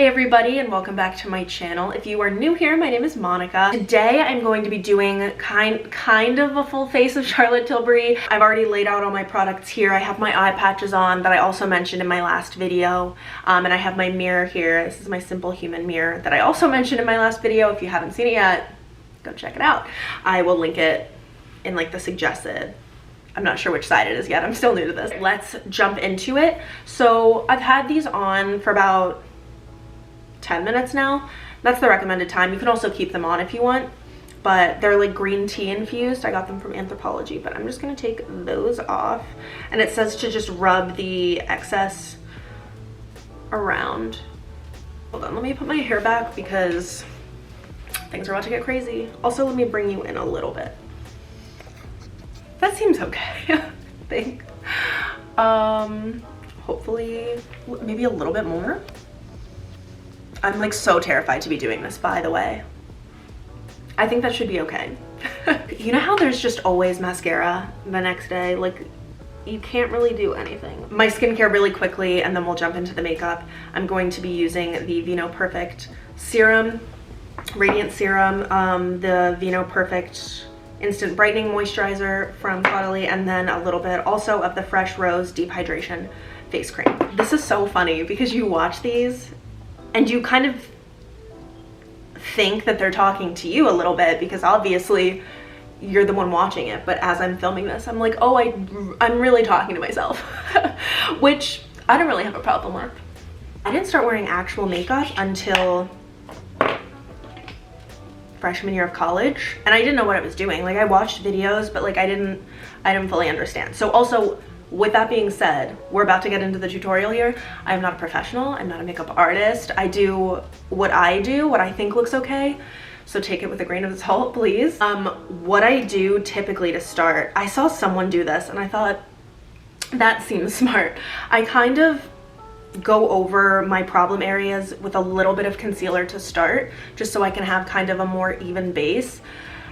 Hey everybody, and welcome back to my channel. If you are new here, my name is Monica. Today I'm going to be doing kind of a full face of Charlotte Tilbury. I've already laid out all my products here. I have my eye patches on that I also mentioned in my last video, and I have my mirror here. This is my Simple Human mirror that I also mentioned in my last video. If you haven't seen it yet, go check it out. I will link it in like the suggested. I'm not sure which side it is yet. I'm still new to this. Let's jump into it. So I've had these on for about 10 minutes now. That's the recommended time. You can also keep them on if you want, but they're like green tea infused. I got them from Anthropology, but I'm just gonna take those off. And it says to just rub the excess around. Hold on, let me put my hair back because things are about to get crazy. Also, let me bring you in a little bit. That seems okay, I think. Hopefully, maybe a little bit more. I'm like so terrified to be doing this, by the way. I think that should be okay. You know how there's just always mascara the next day? Like, you can't really do anything. My skincare really quickly, and then we'll jump into the makeup. I'm going to be using the Vino Perfect serum, radiant serum, the Vino Perfect Instant Brightening Moisturizer from Caudalie, and then a little bit also of the Fresh Rose Deep Hydration Face Cream. This is so funny because you watch these and you kind of think that they're talking to you a little bit because obviously you're the one watching it. But as I'm filming this, I'm like, oh, I'm really talking to myself, which I don't really have a problem with. I didn't start wearing actual makeup until freshman year of college, and I didn't know what I was doing. Like, I watched videos, but like I didn't fully understand. So also, with that being said, we're about to get into the tutorial here. I'm not a professional. I'm not a makeup artist. I do what I think looks okay. So take it with a grain of salt, please. What I do typically to start, I saw someone do this and I thought that seems smart. I kind of go over my problem areas with a little bit of concealer to start, just so I can have kind of a more even base.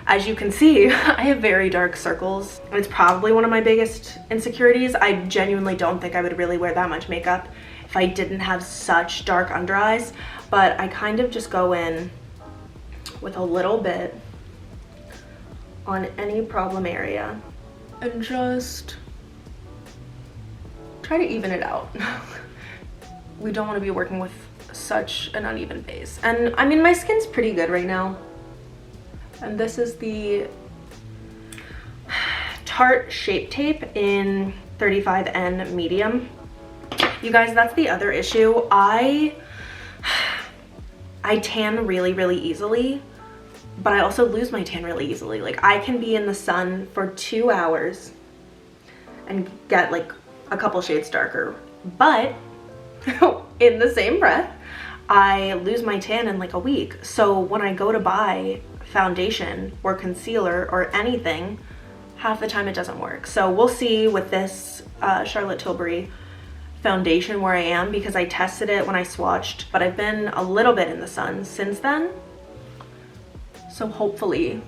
As you can see, I have very dark circles. It's probably one of my biggest insecurities. I genuinely don't think I would really wear that much makeup if I didn't have such dark under eyes, but I kind of just go in with a little bit on any problem area and just try to even it out. We don't want to be working with such an uneven base. And I mean, my skin's pretty good right now. And this is the Tarte Shape Tape in 35N medium. You guys, that's the other issue. I tan really, really easily, but I also lose my tan really easily. Like, I can be in the sun for 2 hours and get like a couple shades darker, but in the same breath, I lose my tan in like a week. So when I go to buy foundation or concealer or anything, half the time it doesn't work. So we'll see with this Charlotte Tilbury foundation where I am, because I tested it when I swatched, but I've been a little bit in the sun since then. So hopefully,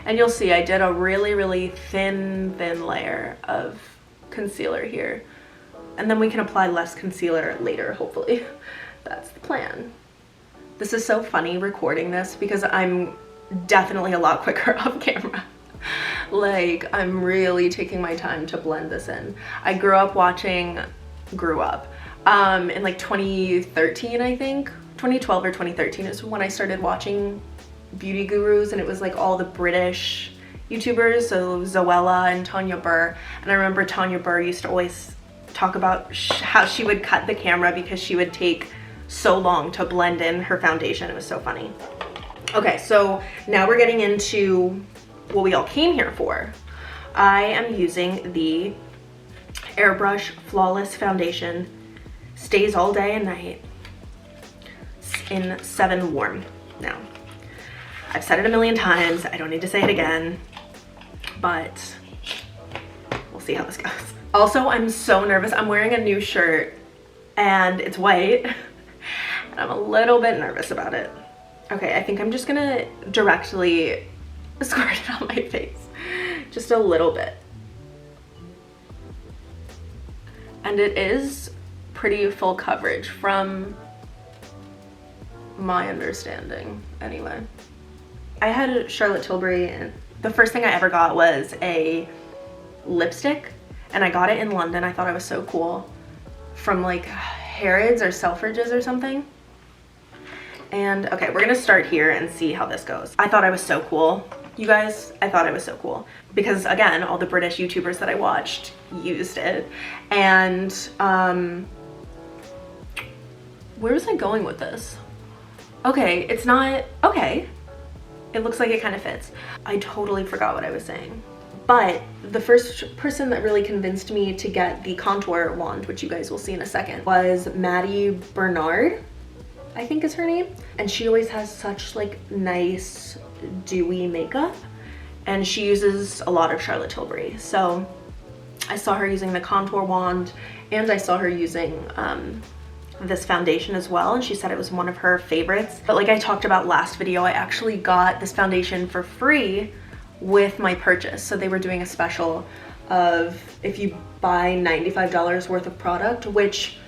and you'll see I did a really, really thin layer of concealer here. And then we can apply less concealer later, hopefully. That's the plan. This is so funny recording this because I'm definitely a lot quicker off camera. Like, I'm really taking my time to blend this in. I grew up in like 2013, I think. 2012 or 2013 is when I started watching beauty gurus, and it was like all the British YouTubers, so Zoella and Tanya Burr. And I remember Tanya Burr used to always talk about how she would cut the camera because she would take so long to blend in her foundation. It was so funny. Okay, so now we're getting into what we all came here for. I am using the Airbrush Flawless Foundation. Stays all day and night in 7 Warm. Now, I've said it a million times. I don't need to say it again, but we'll see how this goes. Also, I'm so nervous. I'm wearing a new shirt and it's white and I'm a little bit nervous about it. Okay, I think I'm just gonna directly squirt it on my face. Just a little bit. And it is pretty full coverage from my understanding anyway. I had Charlotte Tilbury, and the first thing I ever got was a lipstick, and I got it in London. I thought it was so cool, from like Harrods or Selfridges or something. And okay, we're gonna start here and see how this goes. I thought I was so cool, you guys. I thought I was so cool because, again, all the British YouTubers that I watched used it. And where was I going with this? Okay, it's not okay. It looks like it kind of fits. I totally forgot what I was saying. But the first person that really convinced me to get the contour wand, which you guys will see in a second, was Maddie Bernard, I think is her name. And she always has such like nice dewy makeup, and she uses a lot of Charlotte Tilbury. So I saw her using the contour wand, and I saw her using this foundation as well, and she said it was one of her favorites. But like I talked about last video, I actually got this foundation for free with my purchase. So they were doing a special of if you buy $95 worth of product, which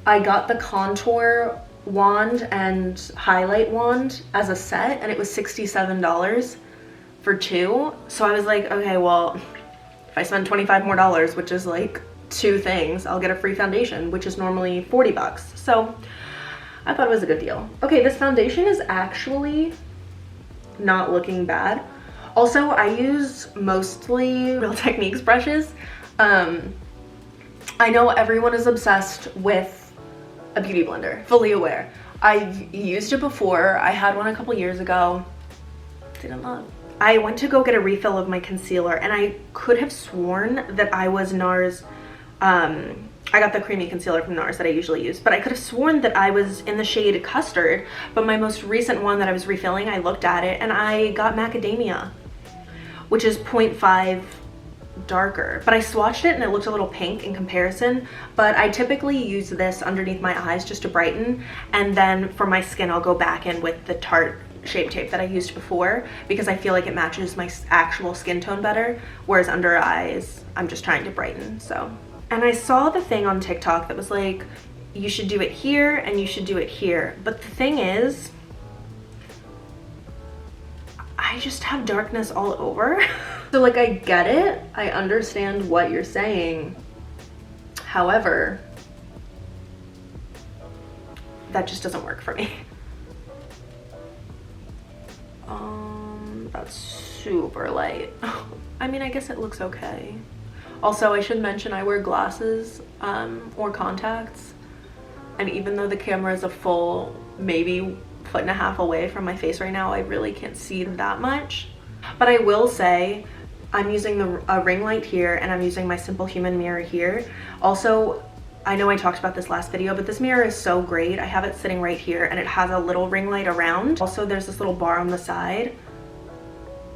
I got the contour wand and highlight wand as a set, and it was $67 for two. So I was like, okay, well, if I spend $25 more, which is like two things, I'll get a free foundation, which is normally 40 bucks. So I thought it was a good deal. Okay, this foundation is actually not looking bad. Also, I use mostly Real Techniques brushes. I know everyone is obsessed with a beauty blender, fully aware. I've used it before. I had one a couple years ago, didn't love. I went to go get a refill of my concealer, and I could have sworn that I was NARS. I got the creamy concealer from NARS that I usually use, but I could have sworn that I was in the shade Custard. But my most recent one that I was refilling, I looked at it and I got Macadamia, which is 0.5 darker. But I swatched it and it looked a little pink in comparison. But I typically use this underneath my eyes just to brighten, and then for my skin I'll go back in with the Tarte Shape Tape that I used before, because I feel like it matches my actual skin tone better, whereas under eyes I'm just trying to brighten. So, and I saw the thing on TikTok that was like, you should do it here and you should do it here. But the thing is, I just have darkness all over. So like, I get it, I understand what you're saying. However, that just doesn't work for me. That's super light. I mean, I guess it looks okay. Also, I should mention I wear glasses or contacts, and even though the camera is a full maybe 1.5 feet away from my face right now, I really can't see that much. But I will say I'm using a ring light here, and I'm using my Simple Human mirror here. Also, I know I talked about this last video, but this mirror is so great. I have it sitting right here, and it has a little ring light around. Also, there's this little bar on the side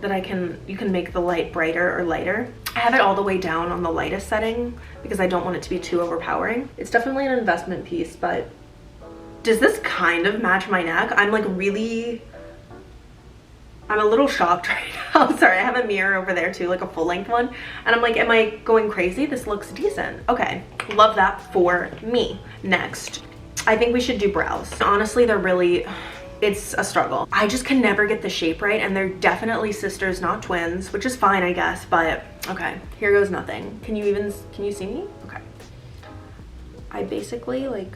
that you can make the light brighter or lighter. I have it all the way down on the lightest setting because I don't want it to be too overpowering. It's definitely an investment piece, but does this kind of match my neck? I'm like I'm a little shocked right now. Sorry, I have a mirror over there too, like a full length one. And I'm like, am I going crazy? This looks decent. Okay, love that for me. Next, I think we should do brows. Honestly, it's a struggle. I just can never get the shape right, and they're definitely sisters, not twins, which is fine, I guess, but okay, here goes nothing. Can you see me? Okay. I basically like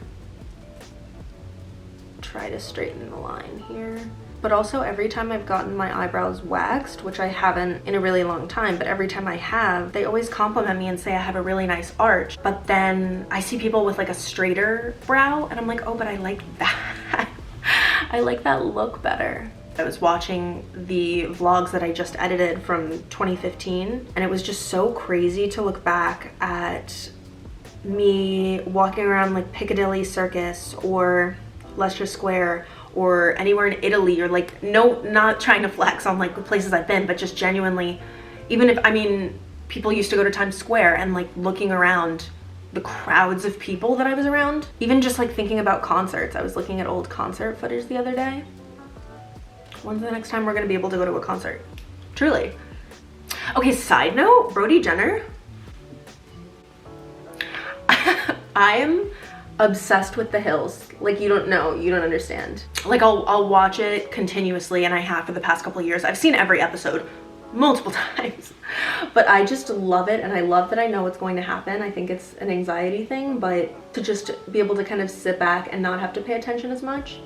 try to straighten the line here. But also, every time I've gotten my eyebrows waxed, which I haven't in a really long time, but every time I have, they always compliment me and say I have a really nice arch. But then I see people with like a straighter brow, and I'm like, oh, but I like that. I like that look better. I was watching the vlogs that I just edited from 2015, and it was just so crazy to look back at me walking around like Piccadilly Circus or Leicester Square or anywhere in Italy, or like, no, not trying to flex on like the places I've been, but just genuinely, even if, I mean, people used to go to Times Square, and like looking around the crowds of people that I was around. Even just like thinking about concerts. I was looking at old concert footage the other day. When's the next time we're gonna be able to go to a concert? Truly. Okay, side note, Brody Jenner. I am obsessed with The Hills. Like, you don't know, you don't understand. Like, I'll watch it continuously, and I have for the past couple of years. I've seen every episode multiple times, but I just love it, and I love that I know what's going to happen. I think it's an anxiety thing, but to just be able to kind of sit back and not have to pay attention as much.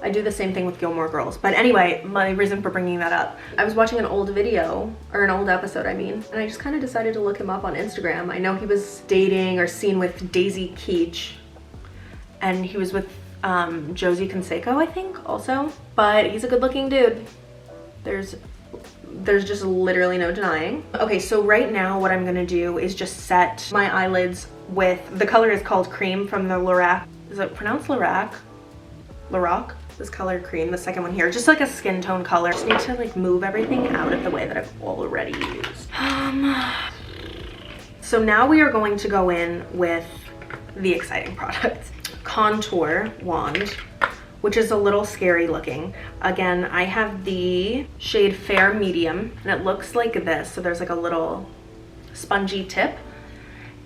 I do the same thing with Gilmore Girls. But anyway, my reason for bringing that up, I was watching an old video, or an old episode I mean, and I just kind of decided to look him up on Instagram. I know he was dating or seen with Daisy Keech, and he was with Josie Canseco, I think, also. But he's a good looking dude. There's just literally no denying. Okay, so right now what I'm gonna do is just set my eyelids with, the color is called Cream from the Lorac. Is it pronounced Lorac? Lorac? This color Cream, the second one here, just like a skin tone color. Just need to like move everything out of the way that I've already used. So now we are going to go in with the exciting product. Contour wand, which is a little scary looking. Again, I have the shade Fair Medium, and it looks like this. So there's like a little spongy tip.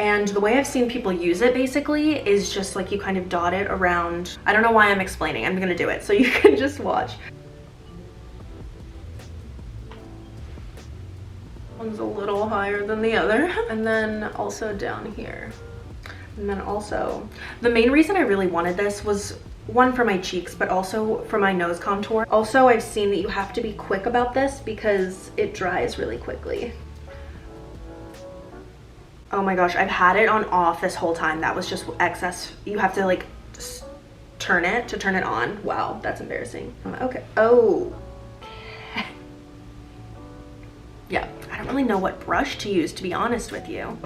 And the way I've seen people use it basically is just like you kind of dot it around. I don't know why I'm explaining, I'm gonna do it so you can just watch. One's a little higher than the other. And then also down here. And then also, the main reason I really wanted this was one for my cheeks, but also for my nose contour. Also, I've seen that you have to be quick about this because it dries really quickly. Oh my gosh, I've had it on off this whole time. That was just excess. You have to like turn it to turn it on. Wow, that's embarrassing. Okay. Oh. Yeah, I don't really know what brush to use, to be honest with you.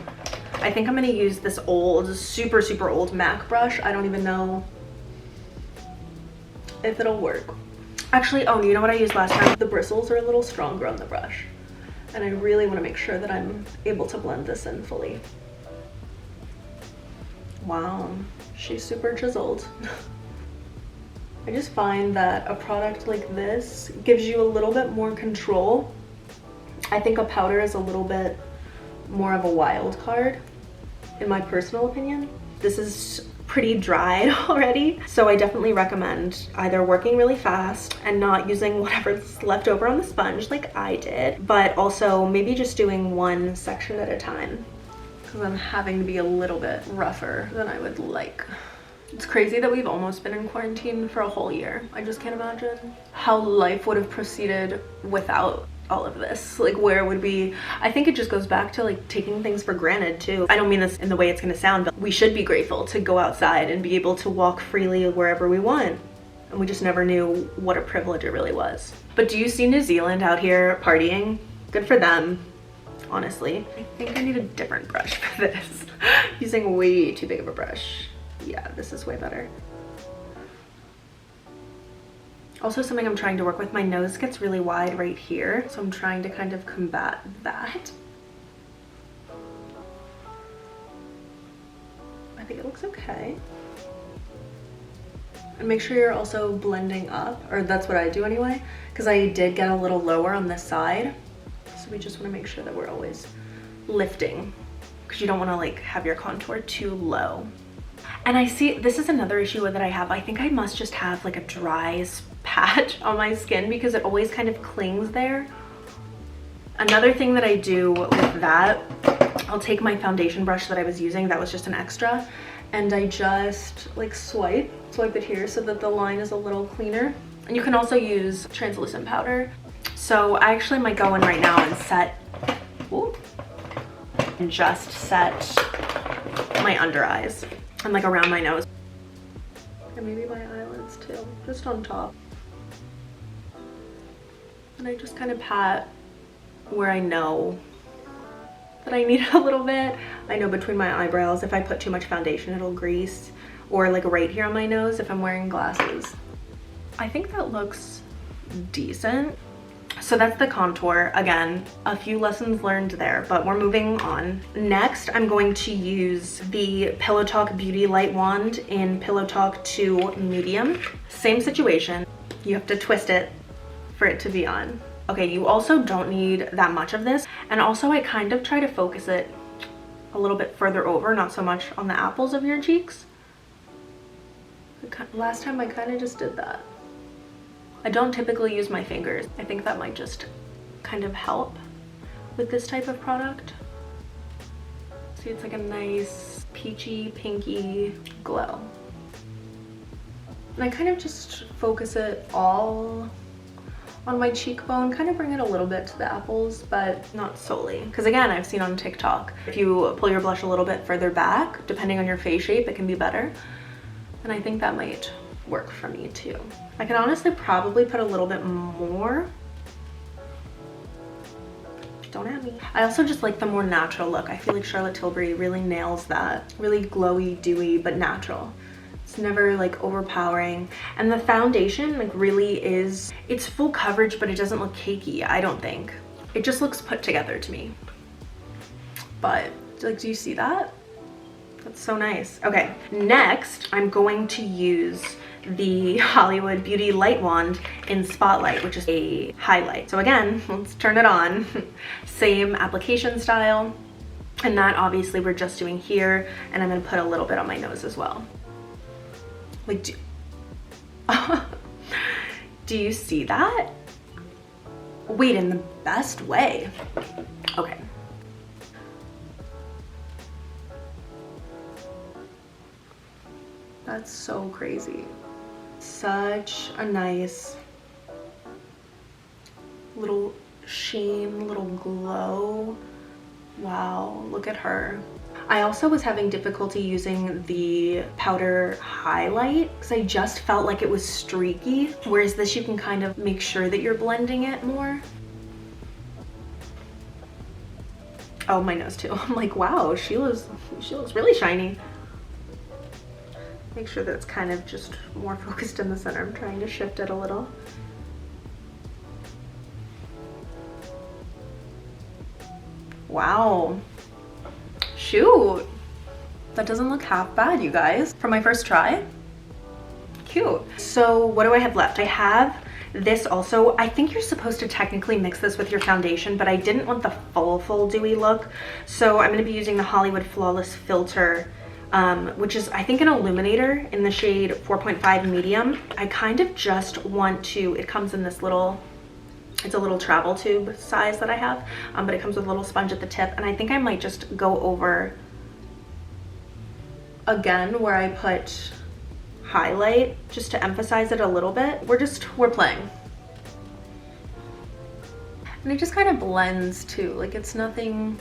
I think I'm gonna use this old, super old MAC brush. I don't even know if it'll work. Actually, oh, you know what I used last time? The bristles are a little stronger on the brush. And I really want to make sure that I'm able to blend this in fully. Wow, she's super chiseled. I just find that a product like this gives you a little bit more control. I think a powder is a little bit more of a wild card, in my personal opinion. This is pretty dried already, so I definitely recommend either working really fast and not using whatever's left over on the sponge like I did, but also maybe just doing one section at a time, because I'm having to be a little bit rougher than I would like. It's crazy that we've almost been in quarantine for a whole year. I just can't imagine how life would have proceeded without all of this. Like, where would be, I think it just goes back to like taking things for granted too. I don't mean this in the way it's gonna sound, but we should be grateful to go outside and be able to walk freely wherever we want. And we just never knew what a privilege it really was. But do you see New Zealand out here partying? Good for them, honestly. I think I need a different brush for this. Using way too big of a brush. Yeah, this is way better. Also, something I'm trying to work with, my nose gets really wide right here, so I'm trying to kind of combat that. I think it looks okay. And make sure you're also blending up, or that's what I do anyway, because I did get a little lower on this side. So we just want to make sure that we're always lifting, because you don't want to like have your contour too low. And I see, this is another issue that I have. I think I must just have like a dry patch on my skin because it always kind of clings there. Another thing that I do with that, I'll take my foundation brush that I was using, that was just an extra, and I just like swipe it here so that the line is a little cleaner. And you can also use translucent powder. So I actually might go in right now and set, ooh, and just set my under eyes and like around my nose. And maybe my eyelids too, just on top. And I just kind of pat where I know that I need it a little bit. I know between my eyebrows, if I put too much foundation, it'll grease. Or like right here on my nose if I'm wearing glasses. I think that looks decent. So that's the contour. Again, a few lessons learned there, but we're moving on. Next, I'm going to use the Pillow Talk Beauty Light Wand in Pillow Talk 2 Medium. Same situation. You have to twist it for it to be on. Okay, you also don't need that much of this. And also I kind of try to focus it a little bit further over, not so much on the apples of your cheeks. Last time I kind of just did that. I don't typically use my fingers. I think that might just kind of help with this type of product. See, it's like a nice peachy, pinky glow. And I kind of just focus it all on my cheekbone, kind of bring it a little bit to the apples, but not solely. Because again, I've seen on TikTok, if you pull your blush a little bit further back, depending on your face shape, it can be better. And I think that might work for me too. I can honestly probably put a little bit more. Don't at me. I also just like the more natural look. I feel like Charlotte Tilbury really nails that. Really glowy, dewy, but natural. It's never like overpowering. And the foundation like really is, it's full coverage, but it doesn't look cakey, I don't think. It just looks put together to me. But like, do you see that? That's so nice. Okay, next I'm going to use the Hollywood Beauty Light Wand in Spotlight, which is a highlight. So again, let's turn it on. Same application style. And that obviously we're just doing here, and I'm gonna put a little bit on my nose as well. Like, do you see that? Wait, in the best way. Okay. That's so crazy. Such a nice little sheen, little glow. Wow, look at her. I also was having difficulty using the powder highlight because I just felt like it was streaky, whereas this you can kind of make sure that you're blending it more. Oh, my nose too. I'm like, wow, she looks really shiny. Make sure that it's kind of just more focused in the center. I'm trying to shift it a little. Wow. Shoot. That doesn't look half bad, you guys. For my first try. Cute. So what do I have left? I have this also. I think you're supposed to technically mix this with your foundation, but I didn't want the full dewy look. So I'm gonna be using the Hollywood Flawless Filter, which is I think an illuminator in the shade 4.5 medium. I kind of just want to, it comes in this little, it's a little travel tube size that I have, but it comes with a little sponge at the tip, and I think I might just go over again where I put highlight just to emphasize it a little bit. We're playing. And it just kind of blends too, like it's nothing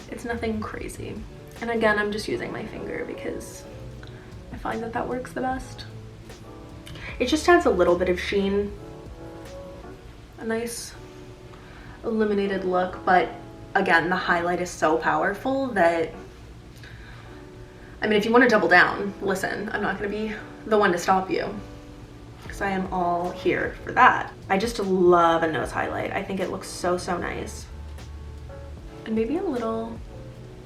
crazy. And again, I'm just using my finger because I find that works the best. It just adds a little bit of sheen, a nice illuminated look, but again, the highlight is so powerful that, I mean, if you want to double down, listen, I'm not going to be the one to stop you because I am all here for that. I just love a nose highlight. I think it looks so nice. And maybe a little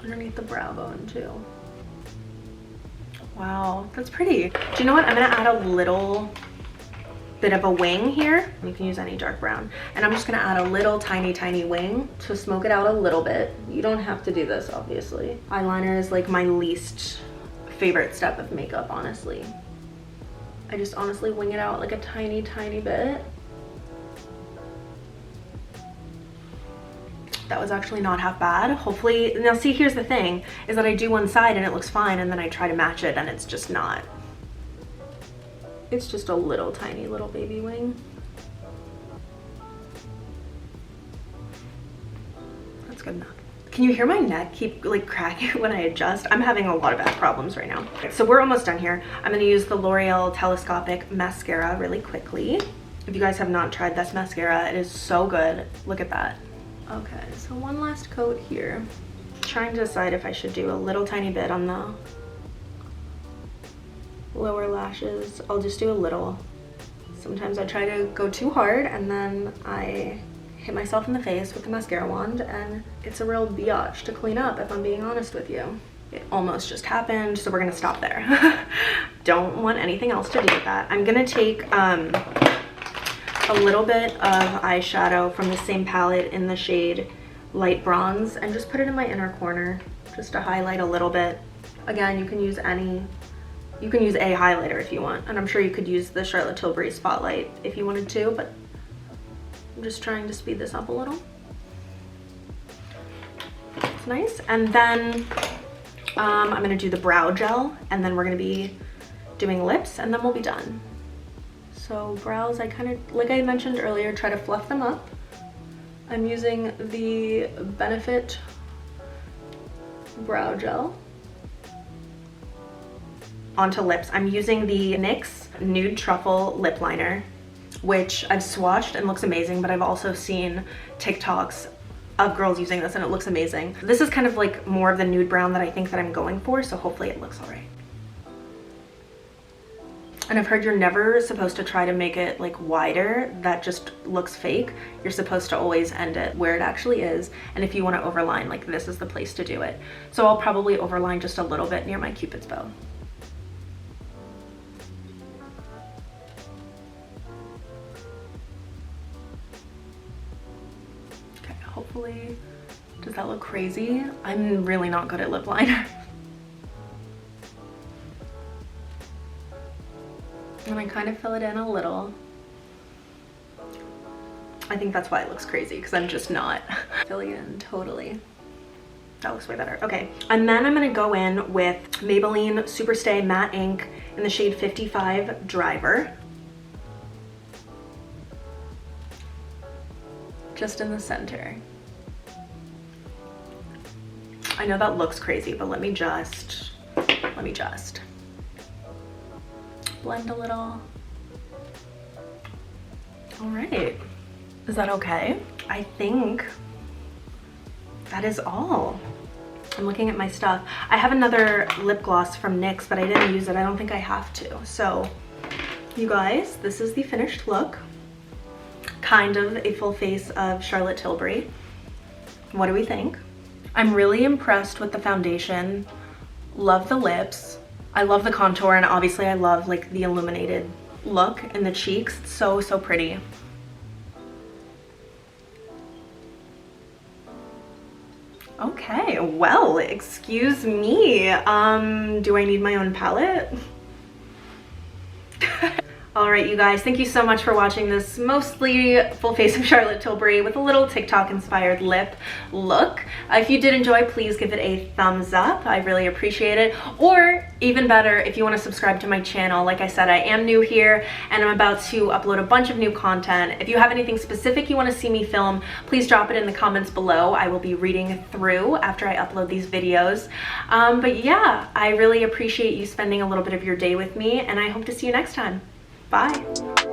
underneath the brow bone too. Wow, that's pretty. Do you know what? I'm gonna add a little bit of a wing here. You can use any dark brown. And I'm just gonna add a little tiny wing to smoke it out a little bit. You don't have to do this, obviously. Eyeliner is like my least favorite step of makeup, honestly. I just honestly wing it out like a tiny bit. That was actually not half bad. Hopefully, now see, here's the thing, is that I do one side and it looks fine, and then I try to match it and it's just not. It's just a little tiny little baby wing. That's good enough. Can you hear my neck keep like cracking when I adjust? I'm having a lot of back problems right now. Okay, so we're almost done here. I'm gonna use the L'Oreal Telescopic Mascara really quickly. If you guys have not tried this mascara, it is so good. Look at that. Okay, so one last coat here. Trying to decide if I should do a little tiny bit on the lower lashes. I'll just do a little. Sometimes I try to go too hard and then I hit myself in the face with the mascara wand, and it's a real biatch to clean up, if I'm being honest with you. It almost just happened, so we're gonna stop there. Don't want anything else to do with that. I'm gonna take a little bit of eyeshadow from the same palette in the shade Light Bronze and just put it in my inner corner just to highlight a little bit. Again, you can use any You can use a highlighter if you want, and I'm sure you could use the Charlotte Tilbury Spotlight if you wanted to, but I'm just trying to speed this up a little. It's nice. And then I'm gonna do the brow gel, and then we're gonna be doing lips, and then we'll be done. So brows, I kind of, like I mentioned earlier, try to fluff them up. I'm using the Benefit brow gel. Onto lips, I'm using the NYX Nude Truffle lip liner, which I've swatched and looks amazing, but I've also seen TikToks of girls using this and it looks amazing. This is kind of like more of the nude brown that I think that I'm going for, so hopefully it looks all right. And I've heard you're never supposed to try to make it like wider. That just looks fake. You're supposed to always end it where it actually is. And if you want to overline, like this is the place to do it. So I'll probably overline just a little bit near my Cupid's bow. Okay, hopefully, does that look crazy? I'm really not good at lip liner. And I kind of fill it in a little. I think that's why it looks crazy, because I'm just not filling it in totally. That looks way better. Okay, and then I'm gonna go in with Maybelline Superstay Matte Ink in the shade 55 Driver. Just in the center. I know that looks crazy, but let me just blend a little. All right, is that okay? I think that is all. I'm looking at my stuff. I have another lip gloss from NYX, but I didn't use it. I don't think I have to. So you guys, this is the finished look. Kind of a full face of Charlotte Tilbury. What do we think? I'm really impressed with the foundation. Love the lips. I love the contour, and obviously I love like the illuminated look in the cheeks. It's so, so pretty. Okay, well, excuse me. Do I need my own palette? All right, you guys, thank you so much for watching this mostly full face of Charlotte Tilbury with a little TikTok inspired lip look. If you did enjoy, please give it a thumbs up. I really appreciate it. Or even better, if you want to subscribe to my channel. Like I said, I am new here and I'm about to upload a bunch of new content. If you have anything specific you want to see me film, please drop it in the comments below. I will be reading through after I upload these videos. But yeah, I really appreciate you spending a little bit of your day with me, and I hope to see you next time. Bye.